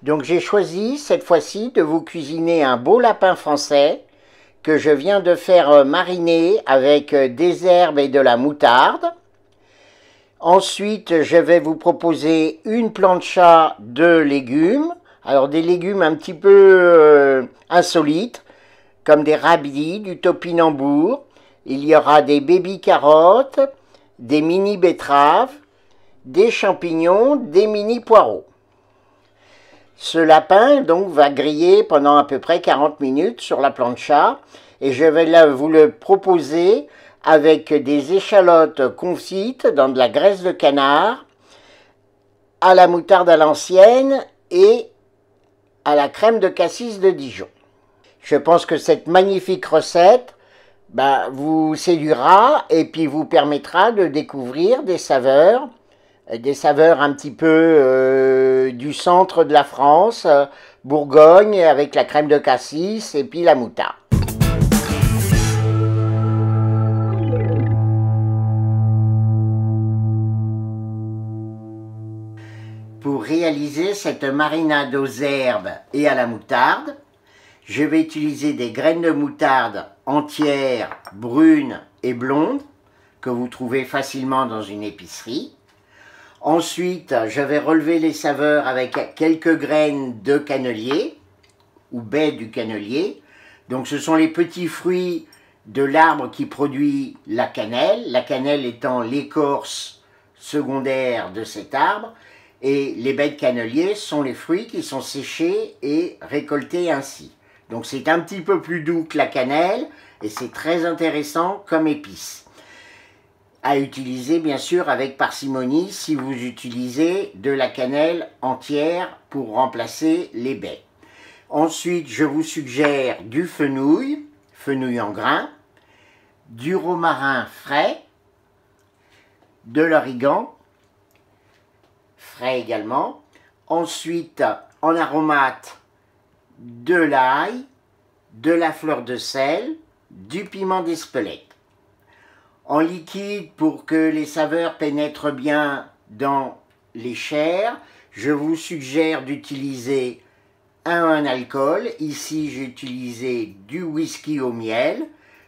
Donc j'ai choisi cette fois-ci de vous cuisiner un beau lapin français que je viens de faire mariner avec des herbes et de la moutarde. Ensuite, je vais vous proposer une plancha de légumes. Alors des légumes un petit peu insolites, comme des radis, du topinambour. Il y aura des baby carottes, des mini betteraves, des champignons, des mini poireaux. Ce lapin donc va griller pendant à peu près 40 minutes sur la plancha et je vais là vous le proposer avec des échalotes confites dans de la graisse de canard, à la moutarde à l'ancienne et à la crème de cassis de Dijon. Je pense que cette magnifique recette vous séduira et puis vous permettra de découvrir des saveurs un petit peu du centre de la France, Bourgogne, avec la crème de cassis et puis la moutarde. Pour réaliser cette marinade aux herbes et à la moutarde, je vais utiliser des graines de moutarde entières, brunes et blondes, que vous trouvez facilement dans une épicerie. Ensuite, je vais relever les saveurs avec quelques graines de cannelier ou baies du cannelier. Donc ce sont les petits fruits de l'arbre qui produit la cannelle étant l'écorce secondaire de cet arbre, et les baies de cannelier sont les fruits qui sont séchés et récoltés ainsi. Donc c'est un petit peu plus doux que la cannelle et c'est très intéressant comme épice. À utiliser bien sûr avec parcimonie si vous utilisez de la cannelle entière pour remplacer les baies. Ensuite, je vous suggère du fenouil en grains, du romarin frais, de l'origan, frais également. Ensuite, en aromate, de l'ail, de la fleur de sel, du piment d'Espelette. En liquide, pour que les saveurs pénètrent bien dans les chairs, je vous suggère d'utiliser un alcool. Ici, j'ai utilisé du whisky au miel.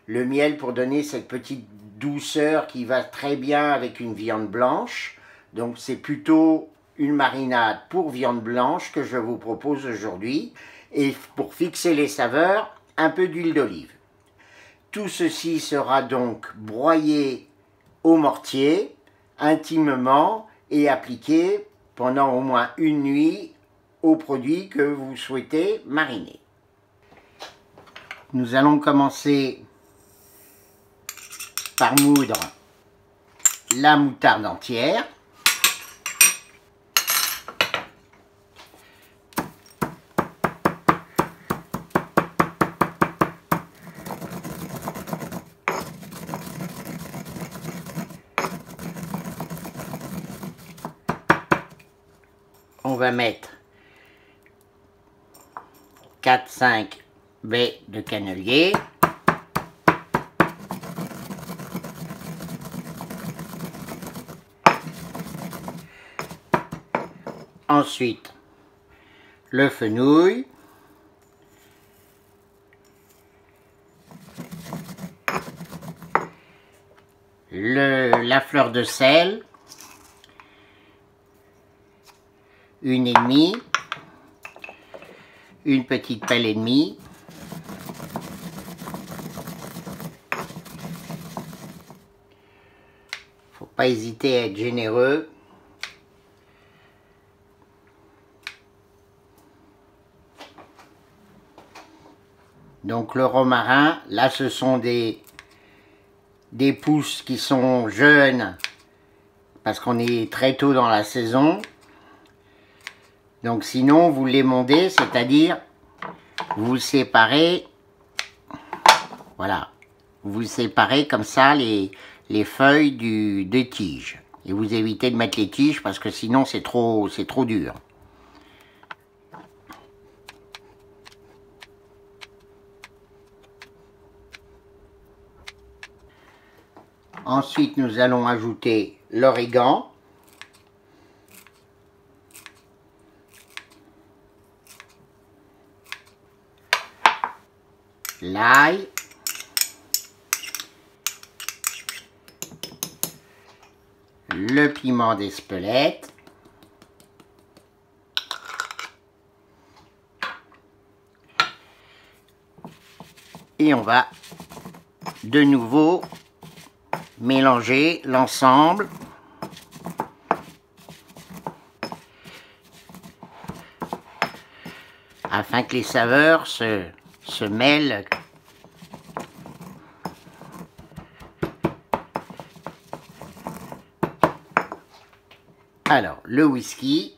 Le miel pour donner cette petite douceur qui va très bien avec une viande blanche. Donc, c'est plutôt une marinade pour viande blanche que je vous propose aujourd'hui. Et pour fixer les saveurs, un peu d'huile d'olive. Tout ceci sera donc broyé au mortier, intimement, et appliqué pendant au moins une nuit aux produits que vous souhaitez mariner. Nous allons commencer par moudre la moutarde entière. On va mettre 4-5 baies de cannelier. Ensuite, le fenouil. La fleur de sel. une et demie, une petite pelle et demie, faut pas hésiter à être généreux. Donc le romarin, là ce sont des pousses qui sont jeunes parce qu'on est très tôt dans la saison. Donc sinon vous l'émondez, c'est-à-dire vous séparez, voilà, vous séparez comme ça les feuilles des tiges. Et vous évitez de mettre les tiges parce que sinon c'est trop dur. Ensuite, nous allons ajouter l'origan. L'ail. Le piment d'Espelette. Et on va de nouveau mélanger l'ensemble afin que les saveurs se mêlent. Alors, le whisky.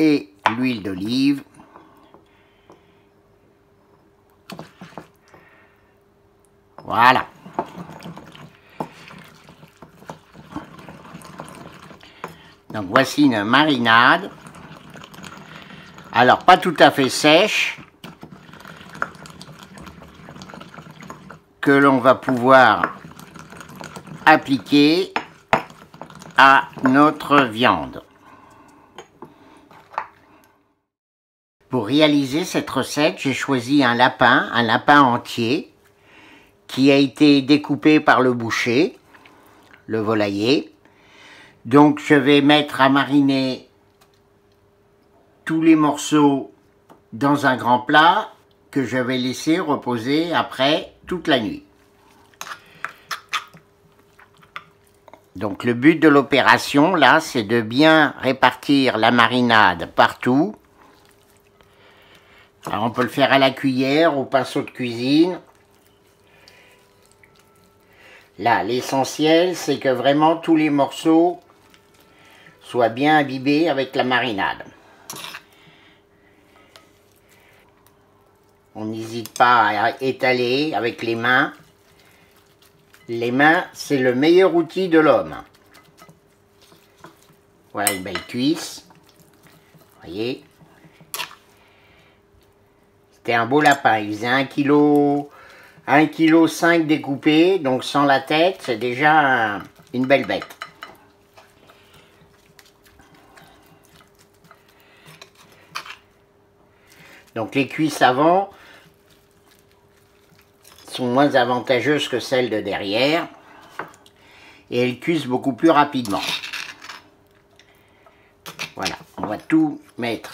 Et l'huile d'olive. Voilà. Donc voici une marinade. Alors pas tout à fait sèche, que l'on va pouvoir appliquer à notre viande. Pour réaliser cette recette, j'ai choisi un lapin entier, qui a été découpé par le boucher, le volailler. Donc je vais mettre à mariner tous les morceaux dans un grand plat que je vais laisser reposer après toute la nuit. Donc le but de l'opération là, c'est de bien répartir la marinade partout. Alors on peut le faire à la cuillère, au pinceau de cuisine. Là, l'essentiel, c'est que vraiment tous les morceaux soient bien imbibés avec la marinade. On n'hésite pas à étaler avec les mains. Les mains, c'est le meilleur outil de l'homme. Voilà une belle cuisse. Voyez. C'était un beau lapin. Il faisait 1,5 kg découpé, donc sans la tête, c'est déjà une belle bête. Donc les cuisses avant sont moins avantageuses que celles de derrière et elles cuisent beaucoup plus rapidement. Voilà, on va tout mettre,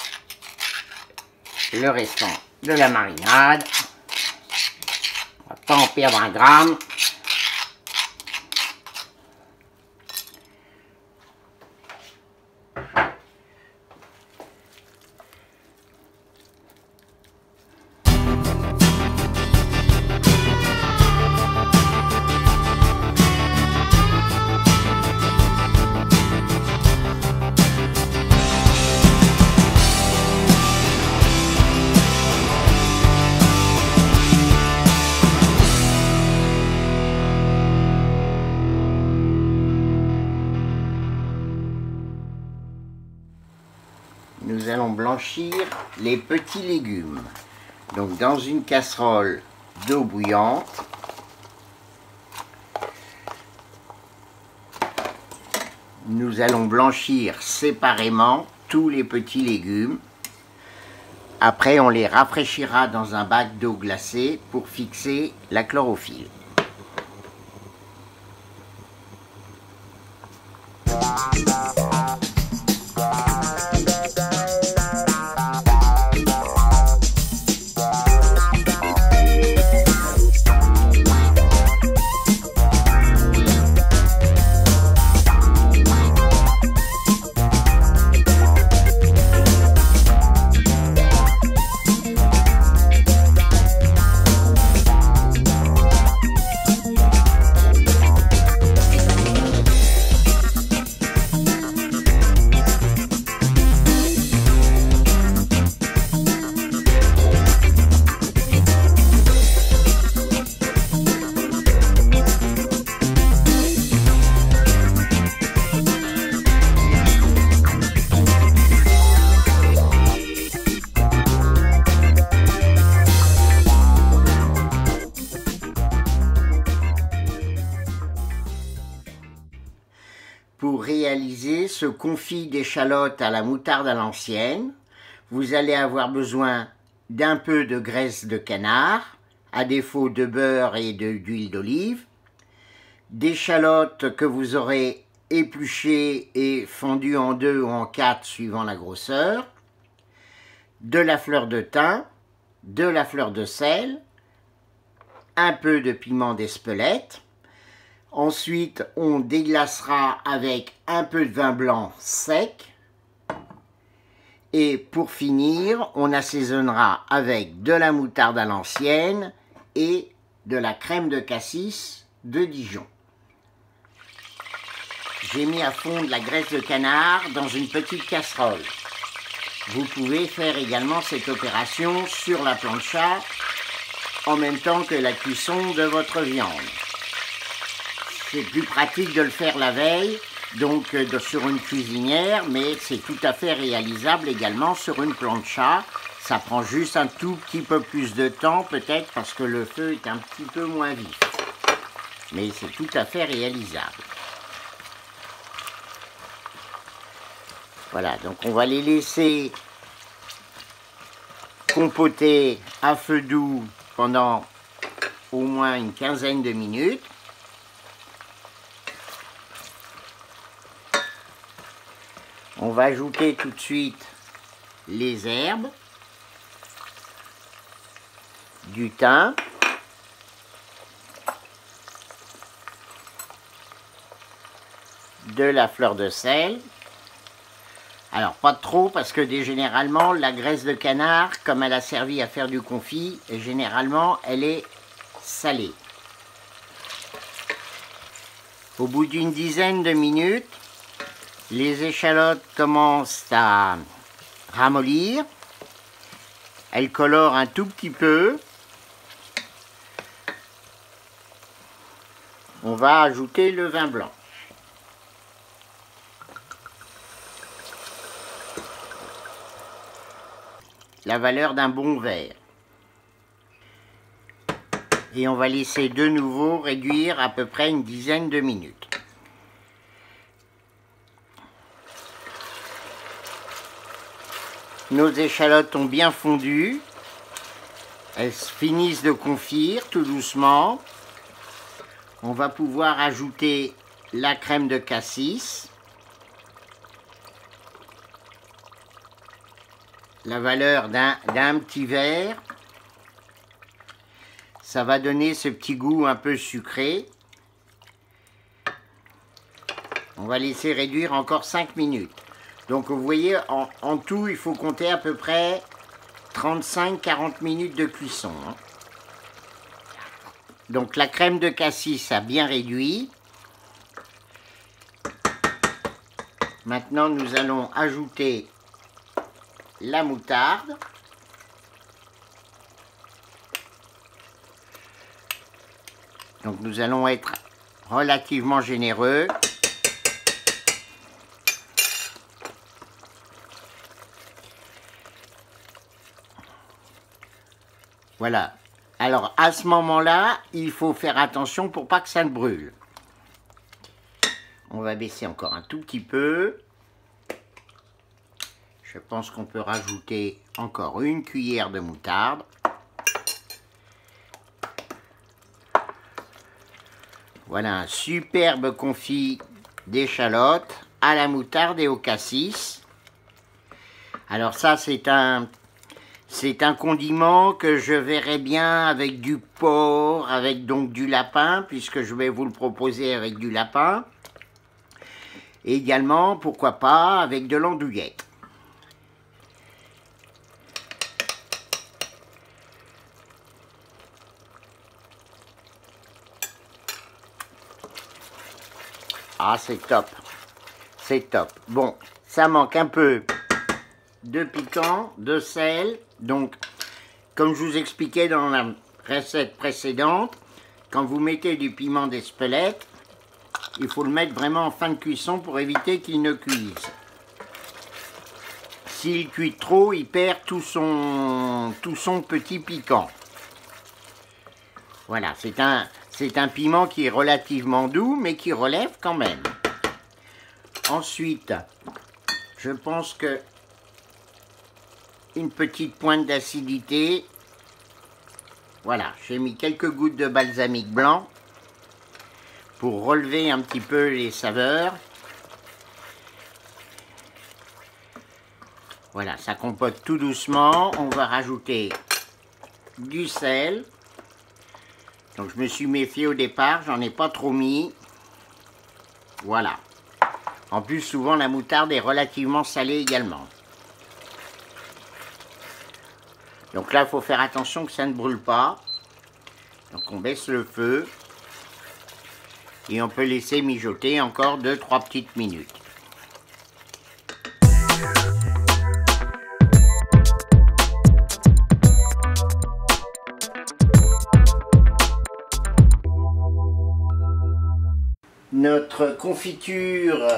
le restant de la marinade. On va pas en perdre un gramme. Nous allons blanchir les petits légumes. Donc dans une casserole d'eau bouillante, nous allons blanchir séparément tous les petits légumes. Après, on les rafraîchira dans un bac d'eau glacée pour fixer la chlorophylle. Pour réaliser ce confit d'échalotes à la moutarde à l'ancienne, vous allez avoir besoin d'un peu de graisse de canard, à défaut de beurre et d'huile d'olive, d'échalotes que vous aurez épluchées et fendues en 2 ou en 4 suivant la grosseur, de la fleur de thym, de la fleur de sel, un peu de piment d'Espelette. Ensuite, on déglacera avec un peu de vin blanc sec. Et pour finir, on assaisonnera avec de la moutarde à l'ancienne et de la crème de cassis de Dijon. J'ai mis à fondre la graisse de canard dans une petite casserole. Vous pouvez faire également cette opération sur la plancha en même temps que la cuisson de votre viande. C'est plus pratique de le faire la veille, donc sur une cuisinière, mais c'est tout à fait réalisable également sur une plancha. Ça prend juste un tout petit peu plus de temps, peut-être parce que le feu est un petit peu moins vif. Mais c'est tout à fait réalisable. Voilà, donc on va les laisser compoter à feu doux pendant au moins une quinzaine de minutes. On va ajouter tout de suite les herbes, du thym, de la fleur de sel. Alors pas trop parce que généralement la graisse de canard, comme elle a servi à faire du confit, généralement elle est salée. Au bout d'une dizaine de minutes, les échalotes commencent à ramollir. Elles colorent un tout petit peu. On va ajouter le vin blanc. La valeur d'un bon verre. Et on va laisser de nouveau réduire à peu près une dizaine de minutes. Nos échalotes ont bien fondu. Elles finissent de confire tout doucement. On va pouvoir ajouter la crème de cassis. La valeur d'un petit verre. Ça va donner ce petit goût un peu sucré. On va laisser réduire encore 5 minutes. Donc vous voyez, en tout, il faut compter à peu près 35-40 minutes de cuisson. Donc la crème de cassis a bien réduit. Maintenant, nous allons ajouter la moutarde. Donc nous allons être relativement généreux. Voilà. Alors à ce moment-là, il faut faire attention pour pas que ça ne brûle. On va baisser encore un tout petit peu. Je pense qu'on peut rajouter encore une cuillère de moutarde. Voilà un superbe confit d'échalotes à la moutarde et au cassis. Alors ça, c'est un condiment que je verrai bien avec du porc, avec donc du lapin, puisque je vais vous le proposer avec du lapin. Et également, pourquoi pas, avec de l'andouillette. Ah, c'est top. C'est top. Bon, ça manque un peu de piquant, de sel. Donc, comme je vous expliquais dans la recette précédente, quand vous mettez du piment d'Espelette, il faut le mettre vraiment en fin de cuisson pour éviter qu'il ne cuise. S'il cuit trop, il perd tout son petit piquant. Voilà, c'est un piment qui est relativement doux, mais qui relève quand même. Ensuite, je pense que une petite pointe d'acidité. Voilà, j'ai mis quelques gouttes de balsamique blanc pour relever un petit peu les saveurs. Voilà, ça compote tout doucement. On va rajouter du sel. Donc je me suis méfié au départ, j'en ai pas trop mis. Voilà. En plus, souvent la moutarde est relativement salée également. Donc là, il faut faire attention que ça ne brûle pas. Donc on baisse le feu. Et on peut laisser mijoter encore 2-3 petites minutes. Notre confiture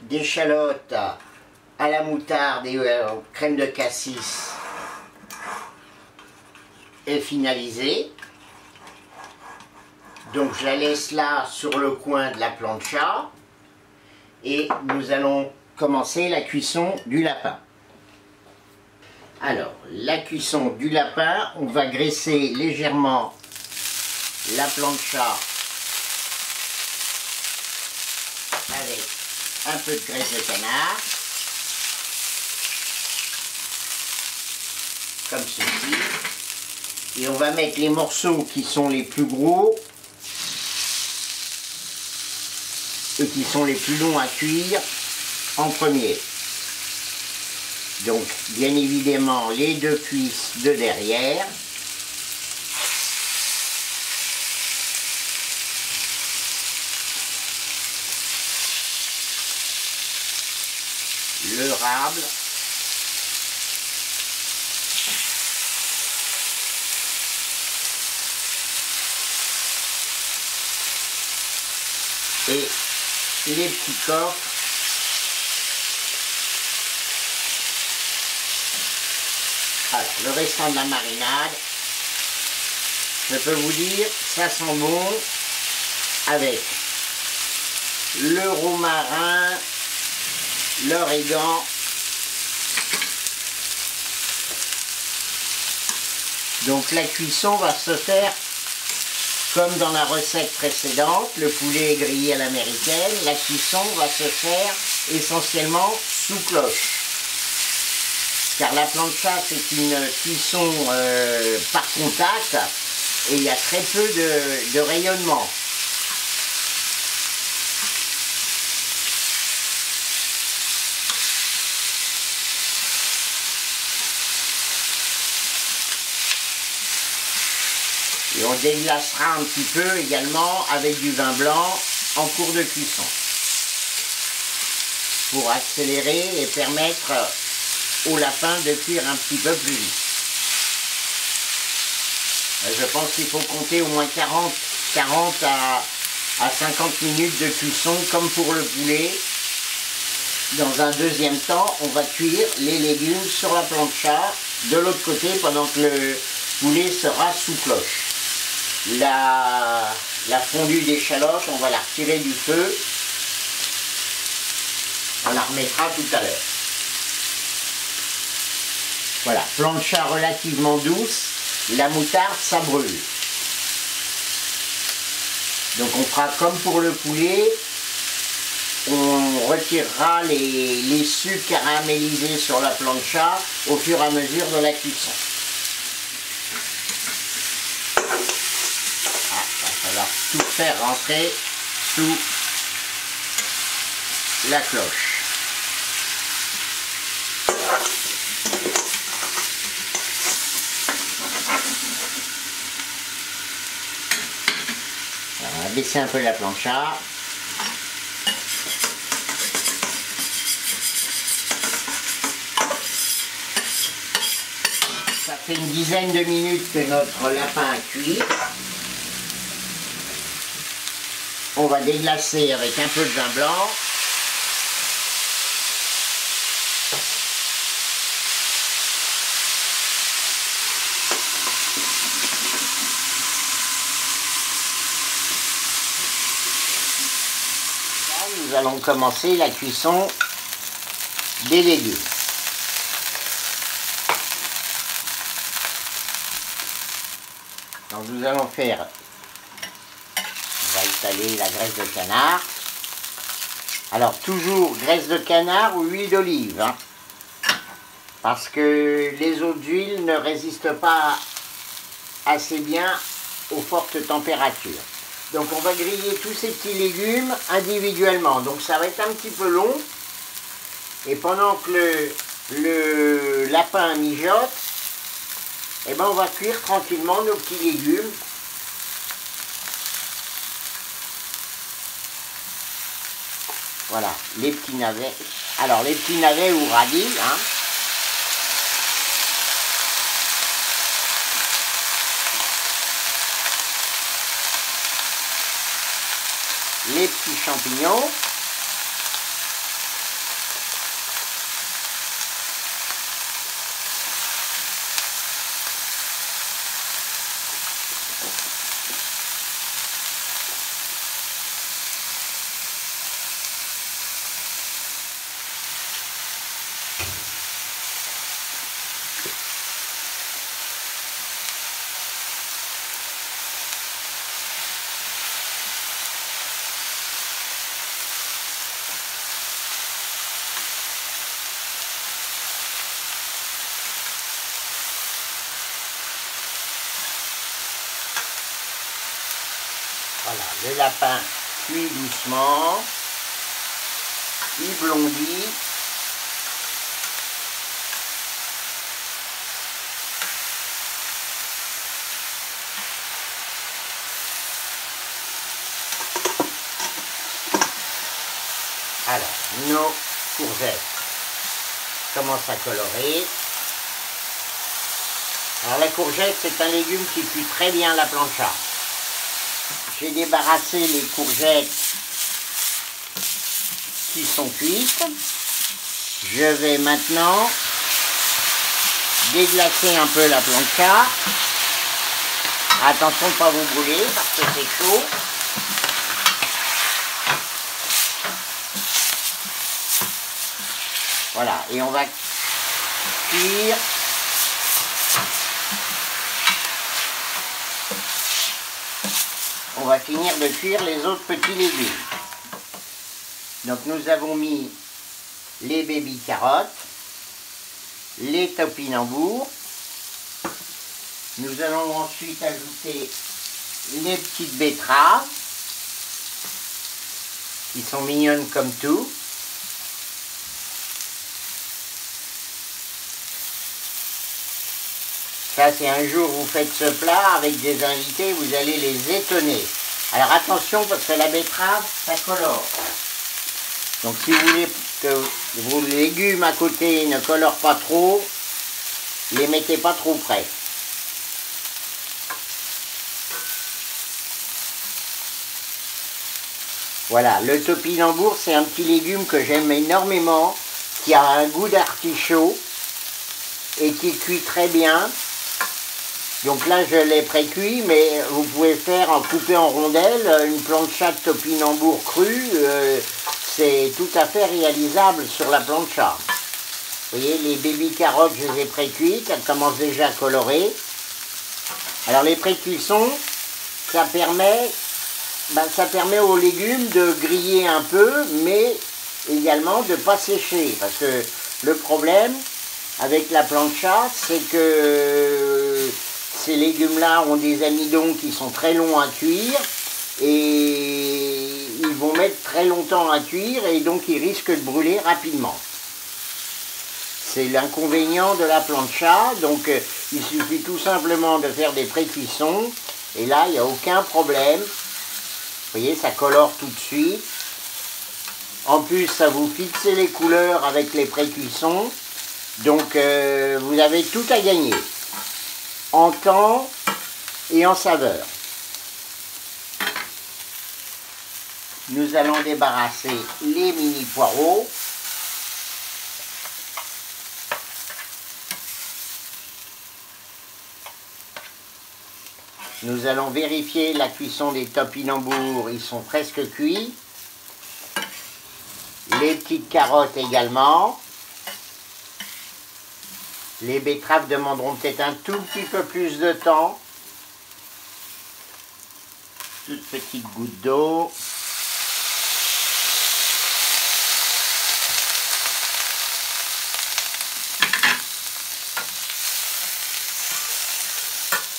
d'échalotes à la moutarde et aux crèmes de cassis est finalisée. Donc je la laisse là sur le coin de la plancha et nous allons commencer la cuisson du lapin. Alors, la cuisson du lapin, on va graisser légèrement la plancha avec un peu de graisse de canard, comme ceci. Et on va mettre les morceaux qui sont les plus gros et qui sont les plus longs à cuire en premier. Donc, bien évidemment, les deux cuisses de derrière. Le rable. Et les petits coffres. Alors, le restant de la marinade, je peux vous dire, ça sent bon avec le romarin, l'origan, donc la cuisson va se faire comme dans la recette précédente, le poulet est grillé à l'américaine, la cuisson va se faire essentiellement sous cloche. Car la plancha, c'est une cuisson par contact et il y a très peu de rayonnement. Et on déglacera un petit peu également avec du vin blanc en cours de cuisson pour accélérer et permettre au lapin de cuire un petit peu plus vite. Je pense qu'il faut compter au moins 40 à 50 minutes de cuisson comme pour le poulet. Dans un deuxième temps, on va cuire les légumes sur la plancha de l'autre côté pendant que le poulet sera sous cloche. La fondue d'échalote, on va la retirer du feu On la remettra tout à l'heure. Voilà, plancha relativement douce, la moutarde, ça brûle. Donc on fera comme pour le poulet, on retirera les sucres caramélisés sur la plancha au fur et à mesure de la cuisson. Ah, il va falloir tout faire rentrer sous la cloche. On va baisser un peu la plancha. Ça fait une dizaine de minutes que notre lapin a cuit. On va déglacer avec un peu de vin blanc. Nous allons commencer la cuisson des légumes. Donc nous allons faire, on va étaler la graisse de canard. Alors toujours graisse de canard ou huile d'olive, hein, parce que les autres huiles ne résistent pas assez bien aux fortes températures. Donc on va griller tous ces petits légumes individuellement. Donc ça va être un petit peu long. Et pendant que le lapin mijote, eh ben on va cuire tranquillement nos petits légumes. Voilà, les petits navets. Alors les petits navets ou radis, hein. Les petits champignons. Voilà, le lapin cuit doucement, il blondit. Alors, nos courgettes commencent à colorer. Alors la courgette, c'est un légume qui cuit très bien à la plancha. J'ai débarrassé les courgettes qui sont cuites. Je vais maintenant déglacer un peu la plancha. Attention de ne pas vous brûler parce que c'est chaud. Voilà, et on va cuire on va finir de cuire les autres petits légumes. Donc nous avons mis les baby carottes, les topinambours. Nous allons ensuite ajouter les petites betteraves qui sont mignonnes comme tout. Ça, c'est un jour vous faites ce plat avec des invités, vous allez les étonner. Alors attention parce que la betterave, ça colore. Donc si vous voulez que vos légumes à côté ne colorent pas trop, les mettez pas trop près. Voilà, le topinambour, c'est un petit légume que j'aime énormément, qui a un goût d'artichaut et qui cuit très bien. Donc là, je l'ai pré-cuit, mais vous pouvez faire en couper en rondelles une plancha de topinambour cru. c'est tout à fait réalisable sur la plancha. Vous voyez, les baby carottes, je les ai pré-cuites, elles commencent déjà à colorer. Alors les pré-cuissons, ça permet aux légumes de griller un peu, mais également de ne pas sécher. Parce que le problème avec la plancha, c'est que ces légumes-là ont des amidons qui sont très longs à cuire et ils vont mettre très longtemps à cuire et donc ils risquent de brûler rapidement. C'est l'inconvénient de la plancha, donc il suffit tout simplement de faire des pré-cuissons et là il n'y a aucun problème. Vous voyez, ça colore tout de suite. En plus, ça vous fixe les couleurs avec les pré-cuissons. Donc, vous avez tout à gagner. En temps et en saveur. Nous allons débarrasser les mini poireaux. Nous allons vérifier la cuisson des topinambours, ils sont presque cuits. Les petites carottes également. Les betteraves demanderont peut-être un tout petit peu plus de temps. Toute petite goutte d'eau.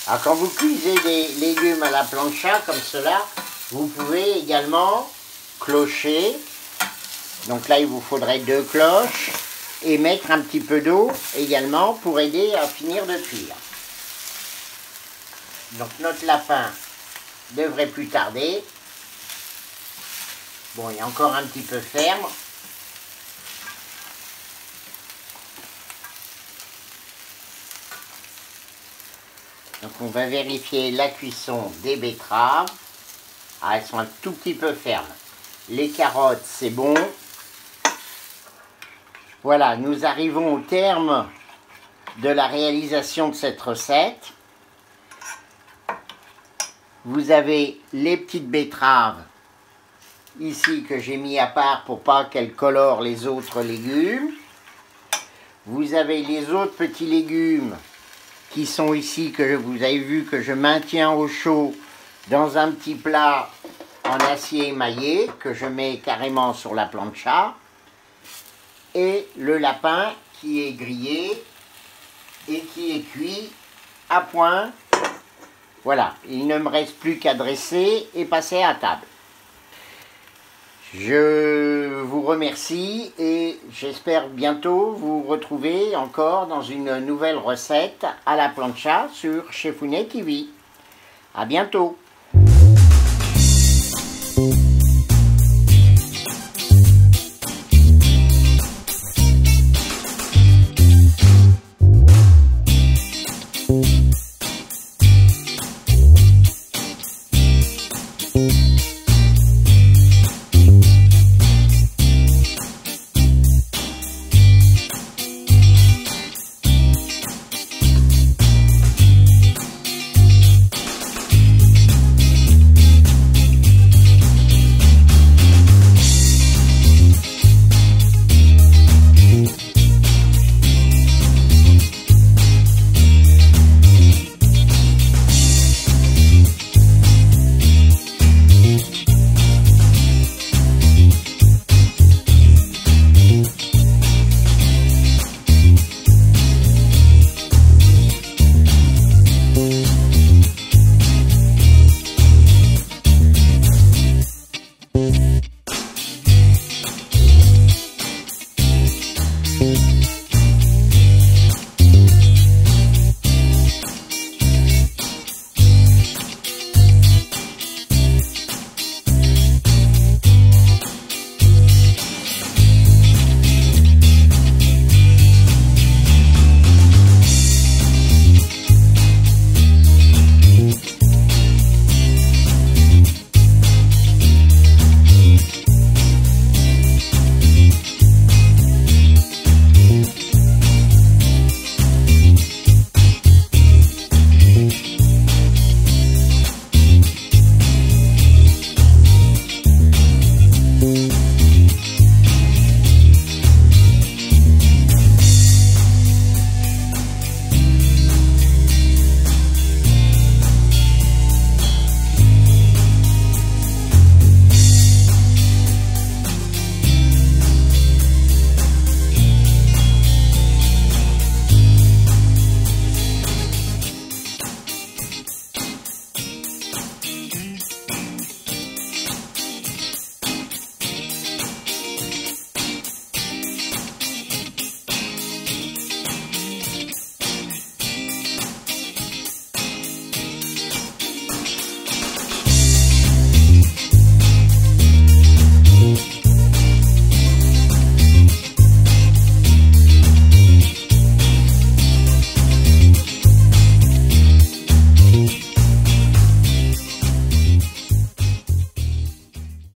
Alors quand vous cuisez des légumes à la plancha comme cela, vous pouvez également clocher. Donc là il vous faudrait 2 cloches et mettre un petit peu d'eau également pour aider à finir de cuire. Donc notre lapin devrait plus tarder. Bon, il est encore un petit peu ferme. Donc on va vérifier la cuisson des betteraves. Ah, elles sont un tout petit peu fermes. Les carottes, c'est bon. Voilà, nous arrivons au terme de la réalisation de cette recette. Vous avez les petites betteraves ici que j'ai mis à part pour pas qu'elles colorent les autres légumes. Vous avez les autres petits légumes qui sont ici, que vous avez vu que je maintiens au chaud dans un petit plat en acier émaillé que je mets carrément sur la plancha. Et le lapin qui est grillé et qui est cuit à point. Voilà, il ne me reste plus qu'à dresser et passer à table. Je vous remercie et j'espère bientôt vous retrouver encore dans une nouvelle recette à la plancha sur Chefounet TV. À bientôt.